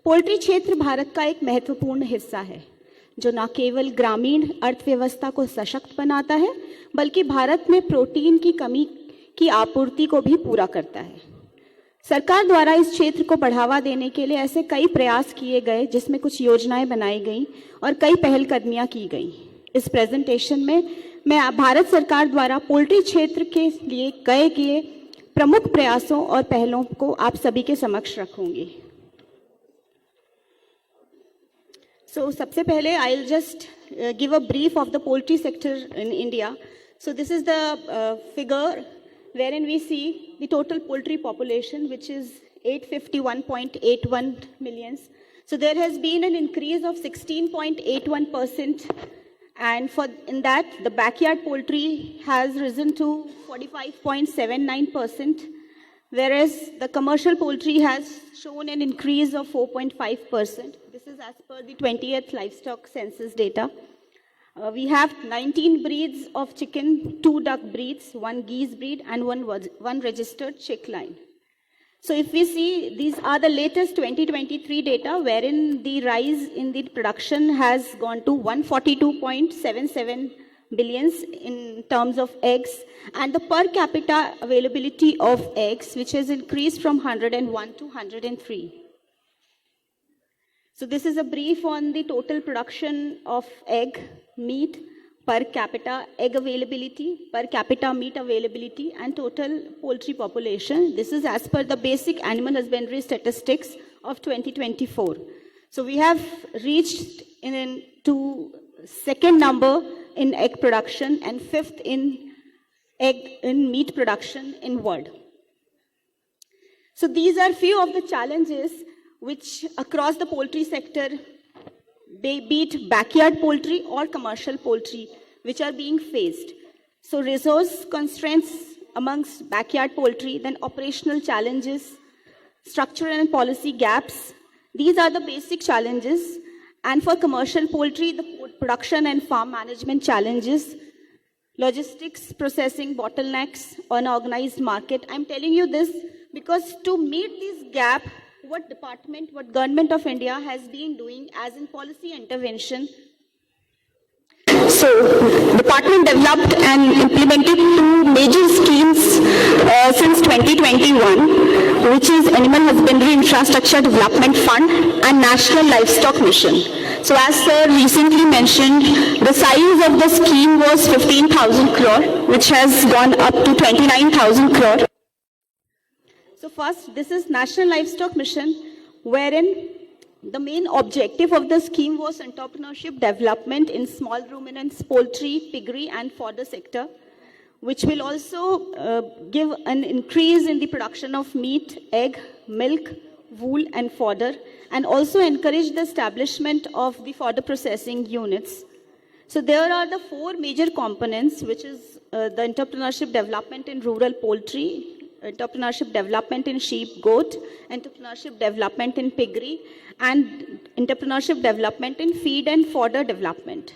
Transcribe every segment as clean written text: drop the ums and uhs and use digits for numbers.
Poultry क्षेत्र भारत का एक महत्वपूर्ण हिस्सा है जो न केवल ग्रामीण अर्थव्यवस्था को सशक्त बनाता है बल्कि भारत में प्रोटीन की कमी की आपूर्ति को भी पूरा करता है। सरकार द्वारा इस क्षेत्र को बढ़ावा देने के लिए ऐसे कई प्रयास किए गए जिसमें कुछ योजनाएं बनाई गई और कई पहलकदमियां की गई। इस प्रेजेंटेशन में मैं भारत सरकार द्वारा पोल्ट्री क्षेत्र के लिए किए प्रमुख प्रयासों और पहलों को आप सभी के समक्ष रखूंगी। So, सबसे पहले I'll just give a brief of the poultry sector in India. So, this is the figure wherein we see the total poultry population, which is 851.81 millions. So, there has been an increase of 16.81%, and in that, the backyard poultry has risen to 45.79%, whereas the commercial poultry has shown an increase of 4.5%. This is as per the 20th livestock census data. We have 19 breeds of chicken, 2 duck breeds, 1 geese breed, and one registered chick line. So if we see, these are the latest 2023 data, wherein the rise in the production has gone to 142.77 billions in terms of eggs, and the per capita availability of eggs, which has increased from 101 to 103. So this is a brief on the total production of egg, meat, per capita egg availability, per capita meat availability, and total poultry population. This is as per the basic animal husbandry statistics of 2024. So we have reached to second number in egg production and fifth in meat production in world. So these are few of the challenges which across the poultry sector, be it backyard poultry or commercial poultry, which are being faced. So resource constraints amongst backyard poultry, then operational challenges, structural and policy gaps. These are the basic challenges. And for commercial poultry, the production and farm management challenges, logistics, processing bottlenecks, unorganized market. I'm telling you this because to meet this gap, what government of India has been doing as in policy intervention. So, Department developed and implemented 2 major schemes since 2021, which is Animal Husbandry Infrastructure Development Fund and National Livestock Mission. So, as sir recently mentioned, the size of the scheme was 15,000 crore, which has gone up to 29,000 crore. So first, this is National Livestock Mission, wherein the main objective of the scheme was entrepreneurship development in small ruminants, poultry, piggery, and fodder sector, which will also give an increase in the production of meat, egg, milk, wool, and fodder, and also encourage the establishment of the fodder processing units. So there are the 4 major components, which is the entrepreneurship development in rural poultry, entrepreneurship development in sheep, goat, entrepreneurship development in piggery, and entrepreneurship development in feed and fodder development.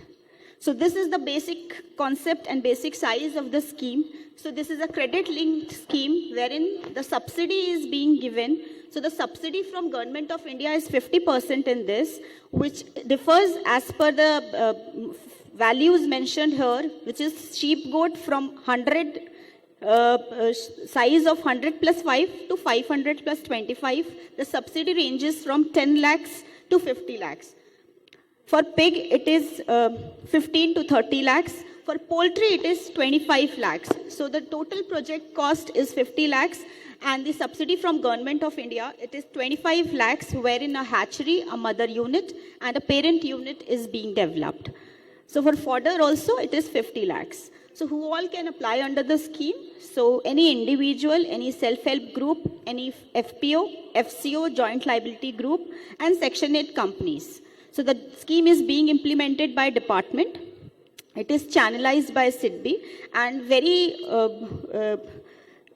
So this is the basic concept and basic size of the scheme. So this is a credit-linked scheme wherein the subsidy is being given. So the subsidy from Government of India is 50% in this, which differs as per the values mentioned here, which is sheep goat from 100 size of 100 plus 5 to 500 plus 25. The subsidy ranges from 10 lakhs to 50 lakhs. For pig, it is 15 to 30 lakhs. For poultry, it is 25 lakhs. So the total project cost is 50 lakhs, and the subsidy from Government of India, it is 25 lakhs, wherein a hatchery, a mother unit, and a parent unit is being developed. So for fodder also, it is 50 lakhs. So who all can apply under the scheme? So any individual, any self-help group, any FPO, FCO, joint liability group, and Section 8 companies. So the scheme is being implemented by department. It is channelized by SIDBI, and very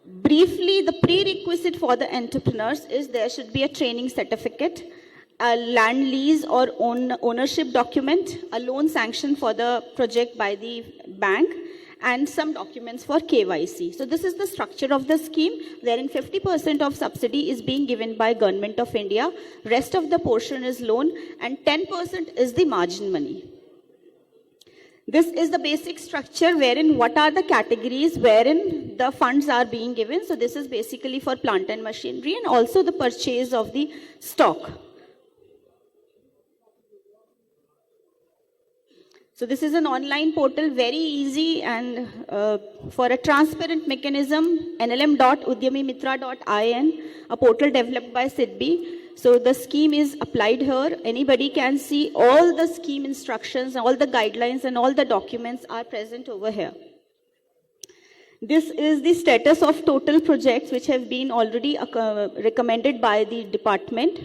briefly, the prerequisite for the entrepreneurs is there should be a training certificate, a land lease or ownership document, a loan sanction for the project by the bank, and some documents for KYC. So this is the structure of the scheme, wherein 50% of subsidy is being given by Government of India, rest of the portion is loan, and 10% is the margin money. This is the basic structure wherein what are the categories wherein the funds are being given. So this is basically for plant and machinery and also the purchase of the stock. So this is an online portal, very easy, and for a transparent mechanism, nlm.udyamimitra.in, a portal developed by SIDBI. So the scheme is applied here. Anybody can see all the scheme instructions, all the guidelines, and all the documents are present over here. This is the status of total projects which have been already recommended by the department.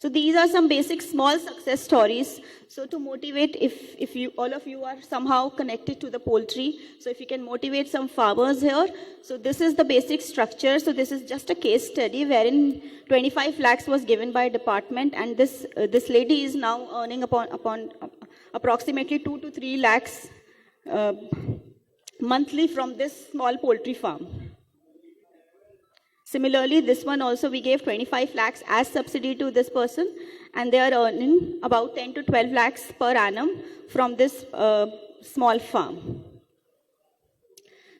So these are some basic small success stories. So to motivate, if you all of you are somehow connected to the poultry, so if you can motivate some farmers here. So this is the basic structure. So this is just a case study wherein 25 lakhs was given by department, and this lady is now earning upon approximately 2 to 3 lakhs monthly from this small poultry farm. Similarly, this one also we gave 25 lakhs as subsidy to this person, and they are earning about 10 to 12 lakhs per annum from this small farm.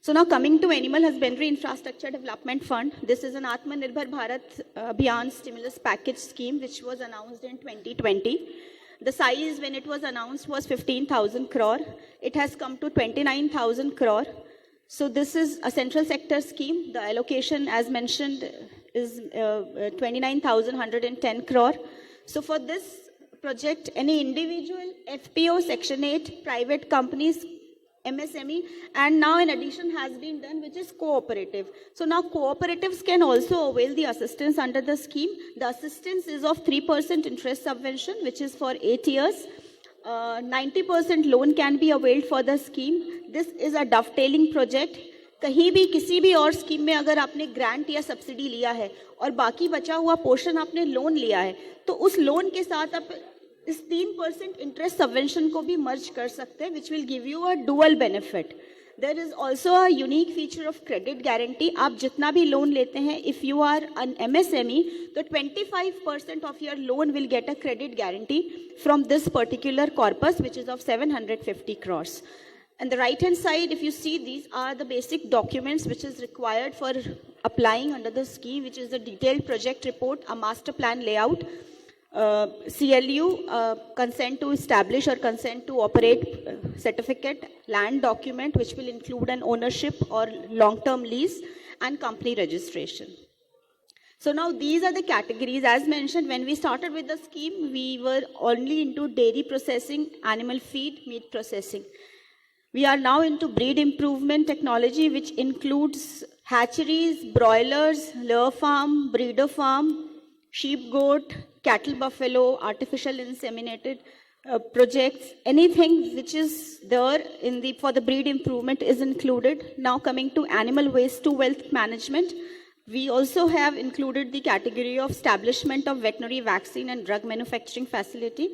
So now coming to Animal Husbandry Infrastructure Development Fund, this is an Atmanirbhar Bharat Abhiyan stimulus package scheme which was announced in 2020. The size when it was announced was 15,000 crore. It has come to 29,000 crore. So this is a central sector scheme. The allocation, as mentioned, is 29,110 crore. So for this project, any individual, FPO, Section 8, private companies, MSME, and now in addition has been done, which is cooperative. So now cooperatives can also avail the assistance under the scheme. The assistance is of 3% interest subvention, which is for 8 years. 90% loan can be availed for the scheme. This is a dovetailing project. कहीं भी किसी भी और scheme में अगर आपने grant या subsidy लिया है और बाकी बचा हुआ पोर्शन आपने लोन लिया है, तो उस लोन के साथ आप इस 3% इंटरेस्ट सबवेंशन को भी मर्ज कर सकते हैं, which will give you a dual benefit. There is also a unique feature of credit guarantee. आप जितना भी लोन लेते हैं, if you are an MSME, तो 25% of your loan will get a credit guarantee from this particular corpus, which is of 750 crores. And the right hand side, if you see, these are the basic documents which is required for applying under the scheme, which is the detailed project report, a master plan layout, CLU, consent to establish or consent to operate certificate, land document, which will include an ownership or long-term lease, and company registration. So now these are the categories. As mentioned, when we started with the scheme, we were only into dairy processing, animal feed, meat processing. We are now into breed improvement technology, which includes hatcheries, broilers, lure farm, breeder farm, sheep goat, cattle buffalo, artificial inseminated projects. Anything which is there for the breed improvement is included. Now coming to animal waste to wealth management, we also have included the category of establishment of veterinary vaccine and drug manufacturing facility,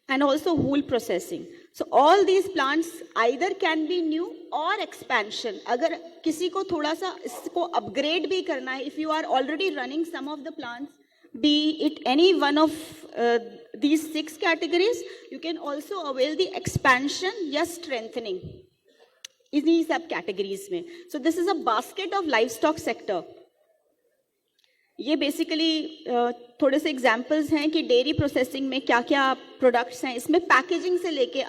and also wool processing. So all these plants either can be new or expansion. अगर किसी को थोड़ा सा इसको upgrade भी करना है, if you are already running some of the plants, be it any one of these 6 categories, you can also avail the expansion या strengthening इन्हीं सब categories में. So this is a basket of livestock sector. ये basically थोड़े से examples हैं कि dairy processing में क्या क्या प्रोडक्ट्स हैं. इसमें पैकेजिंग से लेके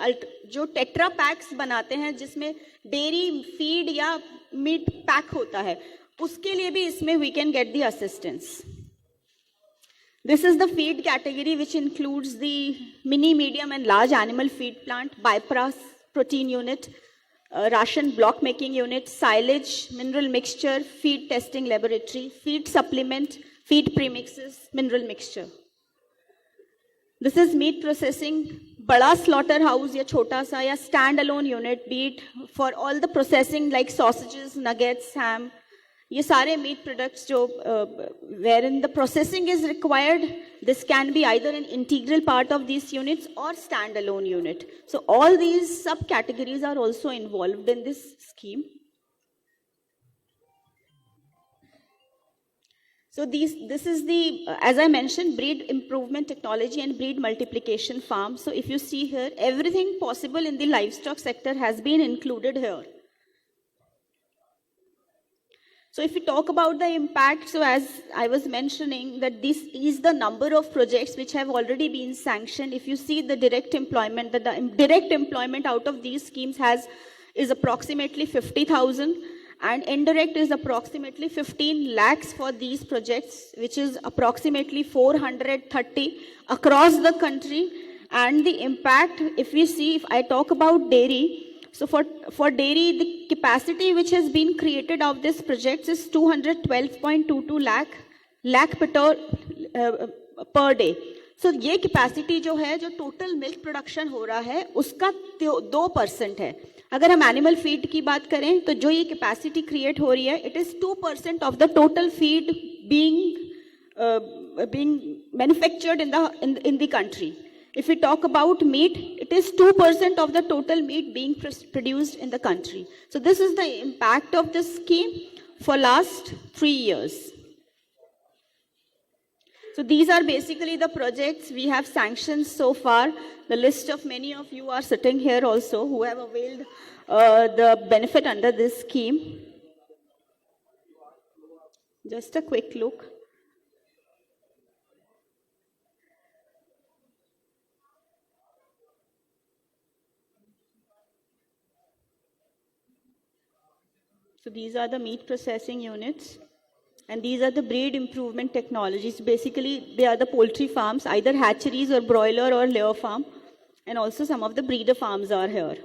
जो टेट्रा पैक्स बनाते हैं जिसमें डेयरी फीड या मीट पैक होता है, उसके लिए भी इसमें we can get the assistance. This is the feed category, which includes the mini, medium and large animal feed plant, bypass protein unit, ration block making unit, silage, mineral mixture, feed testing laboratory, feed supplement, feed premixes, mineral mixture. This is meat processing, बड़ा slaughterhouse या छोटा सा या standalone unit, be it for all the processing like sausages, nuggets, ham, ये सारे meat products जो wherein the processing is required, this can be either an integral part of these units or standalone unit. So all these subcategories are also involved in this scheme. So this is the, as I mentioned, breed improvement technology and breed multiplication farm. So if you see here, everything possible in the livestock sector has been included here. So if we talk about the impact, so as I was mentioning, that this is the number of projects which have already been sanctioned. If you see the direct employment, the direct employment out of these schemes is approximately 50,000. And indirect is approximately 15 lakhs for these projects, which is approximately 430 across the country. And the impact, if we see, if I talk about dairy, so for dairy, the capacity which has been created of this project is 212.22 lakh per day. So ये capacity जो है, जो total milk production हो रहा है, उसका 2% है. अगर हम एनिमल फीड की बात करें तो जो ये कैपेसिटी क्रिएट हो रही है, it is 2% of the total feed being manufactured in the country. If we talk about meat, it is 2% of the total meat being produced in the country. So this is the impact of this scheme for last 3 years. So these are basically the projects we have sanctioned so far. The list of many of you are sitting here also who have availed the benefit under this scheme. Just a quick look. So these are the meat processing units. And these are the breed improvement technologies. Basically, they are the poultry farms, either hatcheries or broiler or layer farm. And also some of the breeder farms are here.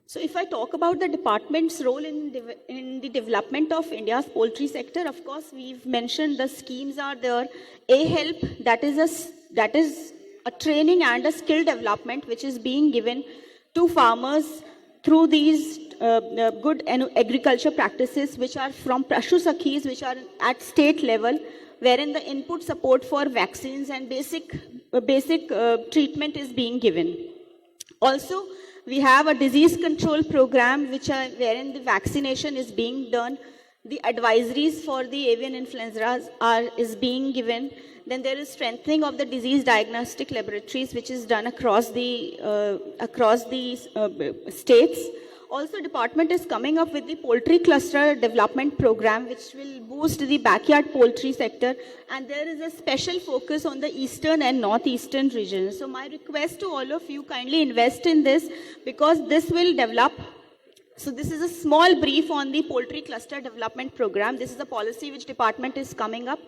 So if I talk about the department's role in the development of India's poultry sector, of course, we've mentioned the schemes are there. A-HELP, that is a training and a skill development which is being given to farmers through these good agriculture practices which are from Pashu Sakhis, which are at state level, wherein the input support for vaccines and basic treatment is being given. Also, we have a disease control program wherein the vaccination is being done. The advisories for the avian influenza is being given. Then there is strengthening of the disease diagnostic laboratories, which is done across the states. Also, department is coming up with the poultry cluster development program, which will boost the backyard poultry sector. And there is a special focus on the eastern and northeastern regions. So my request to all of you, kindly invest in this, because this will develop. So this is a small brief on the poultry cluster development program. This is a policy which department is coming up,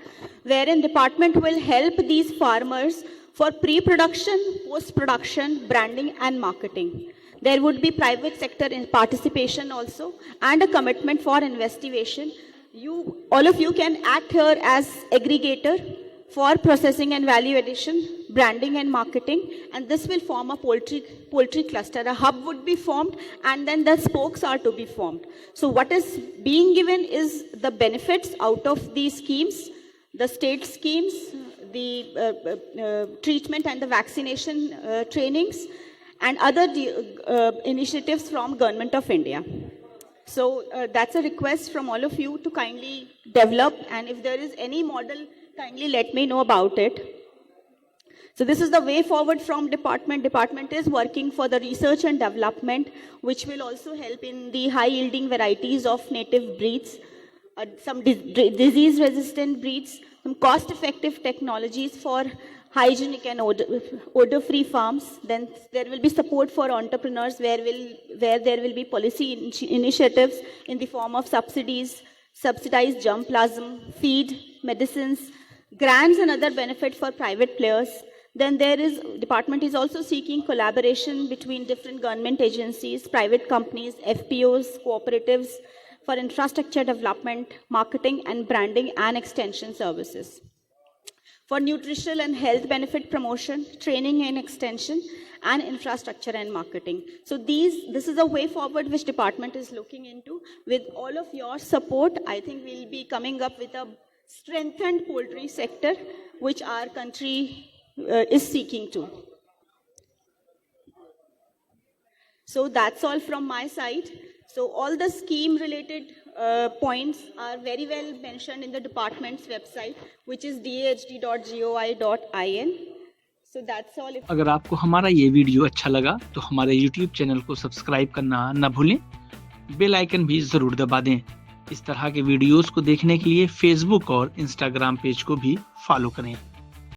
wherein department will help these farmers for pre-production, post-production, branding and marketing. There would be private sector in participation also and a commitment for investigation. All of you can act here as aggregator for processing and value addition, branding and marketing, and this will form a poultry cluster. A hub would be formed and then the spokes are to be formed. So what is being given is the benefits out of these schemes, the state schemes, the treatment and the vaccination trainings, and other initiatives from Government of India. So that's a request from all of you to kindly develop, and if there is any model, kindly let me know about it. So this is the way forward from department. Department is working for the research and development, which will also help in the high yielding varieties of native breeds, some disease resistant breeds, some cost effective technologies for hygienic and odor free farms. Then there will be support for entrepreneurs where there will be policy initiatives in the form of subsidies, subsidized germplasm, feed, medicines, grants and other benefit for private players. Then department is also seeking collaboration between different government agencies, private companies, FPOs, cooperatives for infrastructure development, marketing and branding and extension services. for nutritional and health benefit promotion, training and extension, and infrastructure and marketing. So this is a way forward which department is looking into. With all of your support, I think we'll be coming up with a strengthened poultry sector, which our country is seeking to. So that's all from my side. So all the scheme related points are very well mentioned in the department's website, which is dahd.goi.in. So that's all. अगर आपको हमारा ये video अच्छा लगा तो हमारे YouTube channel को subscribe करना न भूलें, बेल आइकन भी जरूर दबा दें। इस तरह के वीडियोस को देखने के लिए Facebook और Instagram पेज को भी फॉलो करें।